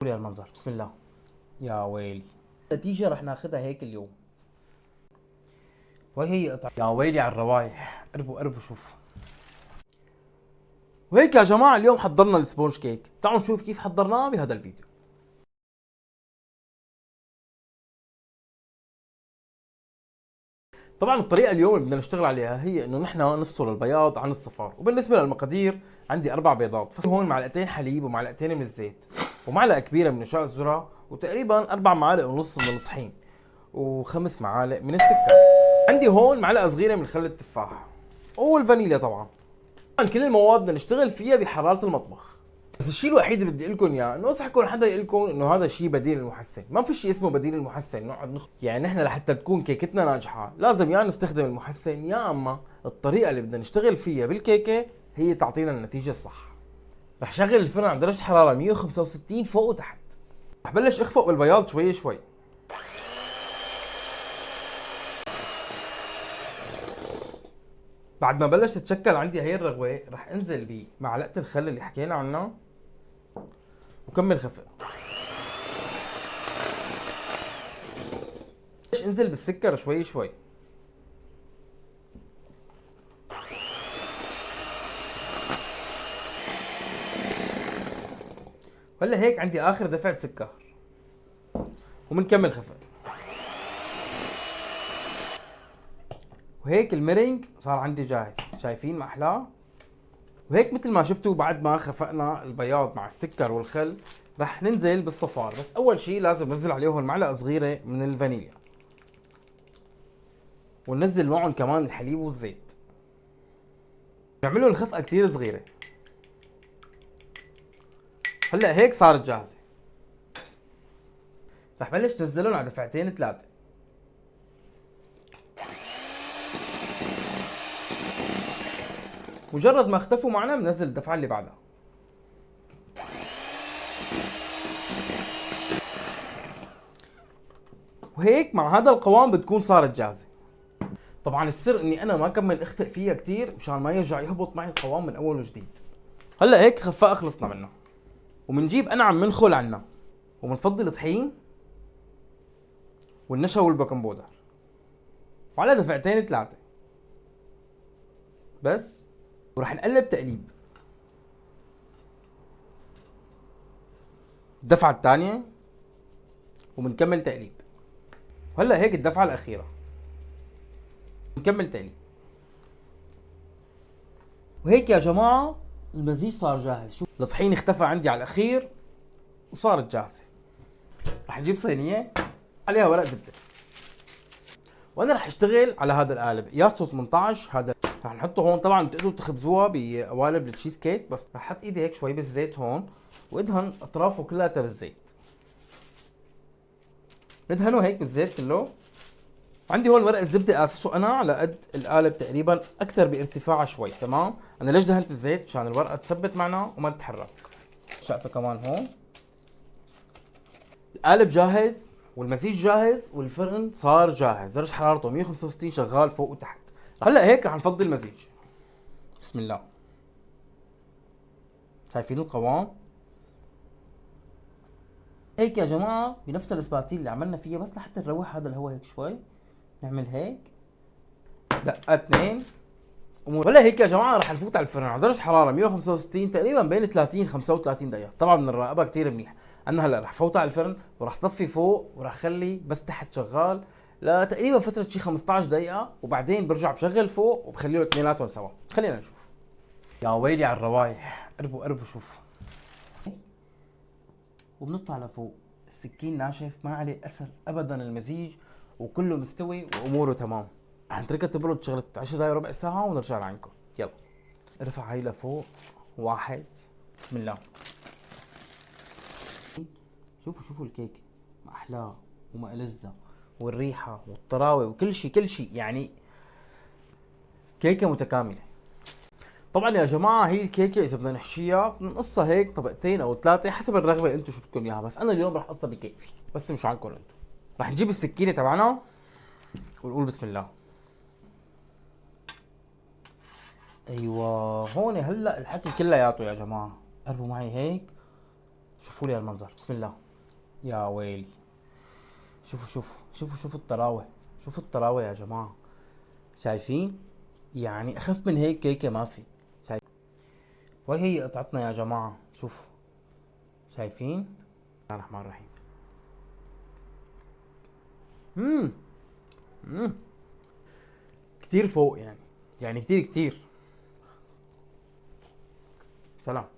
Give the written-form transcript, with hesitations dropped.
يا المنظر، بسم الله. يا ويلي، النتيجة رح ناخذها هيك اليوم. وهي هي قطع. يا ويلي على الروايح، قربوا قربوا شوفوا. وهيك يا جماعة اليوم حضرنا السبونج كيك، تعالوا نشوف كيف حضرناه بهذا الفيديو. طبعا الطريقة اليوم اللي بدنا نشتغل عليها هي انه نحن نفصل البياض عن الصفار، وبالنسبة للمقادير عندي 4 بيضات، هون معلقتين حليب ومعلقتين من الزيت، ومعلقة كبيرة من نشاء الذرة، وتقريبا 4 معالق ونص من الطحين، و5 معالق من السكر. عندي هون معلقة صغيرة من خل التفاح، والفانيليا طبعا. كل المواد بدنا نشتغل فيها بحرارة المطبخ. بس الشيء الوحيد اللي بدي اقول لكم اياه انه انصحكم حدا يقول لكم انه هذا شيء بديل المحسن، ما في شيء اسمه بديل المحسن نقعد يعني نحن لحتى تكون كيكتنا ناجحة لازم يا نستخدم المحسن يا اما الطريقة اللي بدنا نشتغل فيها بالكيكة هي تعطينا النتيجة الصح. رح شغل الفرن على درجة حرارة 165 فوق وتحت. رح بلش اخفق بالبياض شوي شوي. بعد ما بلش تتشكل عندي هي الرغوة رح انزل بمعلقة الخل اللي حكينا عنها وكمل خفق. انزل بالسكر شوي شوي. هلا هيك عندي اخر دفعة سكر وبنكمل خفق. وهيك الميرينج صار عندي جاهز، شايفين ما احلاه؟ وهيك مثل ما شفتوا بعد ما خفقنا البياض مع السكر والخل رح ننزل بالصفار، بس اول شيء لازم ننزل عليهم معلقة صغيرة من الفانيليا، وننزل معهم كمان الحليب والزيت. نعملوا الخفقة كثير صغيرة. هلا هيك صارت جاهزة. رح بلش نزلهم على دفعتين 3. مجرد ما اختفوا معنا بنزل الدفعة اللي بعدها. وهيك مع هذا القوام بتكون صارت جاهزة. طبعا السر اني انا ما كمل اخفق فيها كثير مشان ما يرجع يهبط معي القوام من اول وجديد. هلا هيك خفاء خلصنا منه. وبنجيب انعم من خل عنا، وبنفضي طحين والنشا والبيكنج بودر، وعلى دفعتين 3 بس. وراح نقلب تقليب. الدفعة الثانية وبنكمل تقليب. وهلا هيك الدفعة الأخيرة بنكمل تقليب. وهيك يا جماعة المزيج صار جاهز. شوف الطحين اختفى عندي على الأخير وصارت جاهزة. رح نجيب صينية عليها ورق زبدة، وانا رح اشتغل على هذا القالب قياسه 18. هذا رح نحطه هون. طبعا بتقدروا تخبزوها بقوالب التشيز كيك، بس رح احط ايدي هيك شوي بالزيت هون وادهن اطرافه كلها بالزيت. ندهنه هيك بالزيت كله. عندي هون ورق الزبده اسسه انا على قد القالب تقريبا، اكثر بارتفاعها شوي. تمام. انا ليش دهنت الزيت؟ مشان الورقه تثبت معنا وما تتحرك. شقفه كمان هون. القالب جاهز والمزيج جاهز والفرن صار جاهز، درجه حرارته 165 شغال فوق وتحت. هلا هيك رح نفضي المزيج. بسم الله. شايفين القوام؟ هيك يا جماعة بنفس الاسباتيل اللي عملنا فيها، بس لحتى نروح هذا الهواء هيك شوي نعمل هيك دقة 2. ولا هيك يا جماعة رح نفوت على الفرن على درجة حرارة 165 تقريبا بين 30 35 دقيقة. طبعا بنراقبها كثير منيح. انا هلا رح فوتها على الفرن ورح طفي فوق ورح خلي بس تحت شغال لتقريبا فترة شي 15 دقيقة، وبعدين برجع بشغل فوق وبخليهم اثنيناتهم سوا. خلينا نشوف. يا ويلي على الروايح، قربوا قربوا شوفوا. وبنطلع لفوق. السكين ناشف ما عليه اثر ابدا، المزيج وكله مستوي واموره تمام. رح نتركها تبرد شغلة 10 دقايق ربع ساعة ونرجع لعندكم. يلا ارفع هاي لفوق. 1. بسم الله. شوفوا شوفوا الكيك ما احلاه وما ألذها، والريحة والطراوة وكل شيء كل شيء، يعني كيكة متكاملة. طبعا يا جماعة هي الكيكة إذا بدنا نحشيها بنقصها هيك طبقتين أو 3 حسب الرغبة أنتم شو بدكم إياها، بس أنا اليوم رح أقصها بكيفي بس مش عنكم أنتم. رح نجيب السكينة تبعنا ونقول بسم الله. أيوة هون هلا الحكي كلياته يا جماعة. قربوا معي هيك شوفوا لي هالمنظر، بسم الله. يا ويلي، شوفوا الطراوة، شوفوا الطراوة يا جماعة، شايفين؟ يعني اخف من هيك كيكة ما في. شايف؟ وهي هي قطعتنا يا جماعة، شوفوا، شايفين؟ بسم الله الرحمن الرحيم. امم امم كتير فوق يعني، يعني كتير. سلام.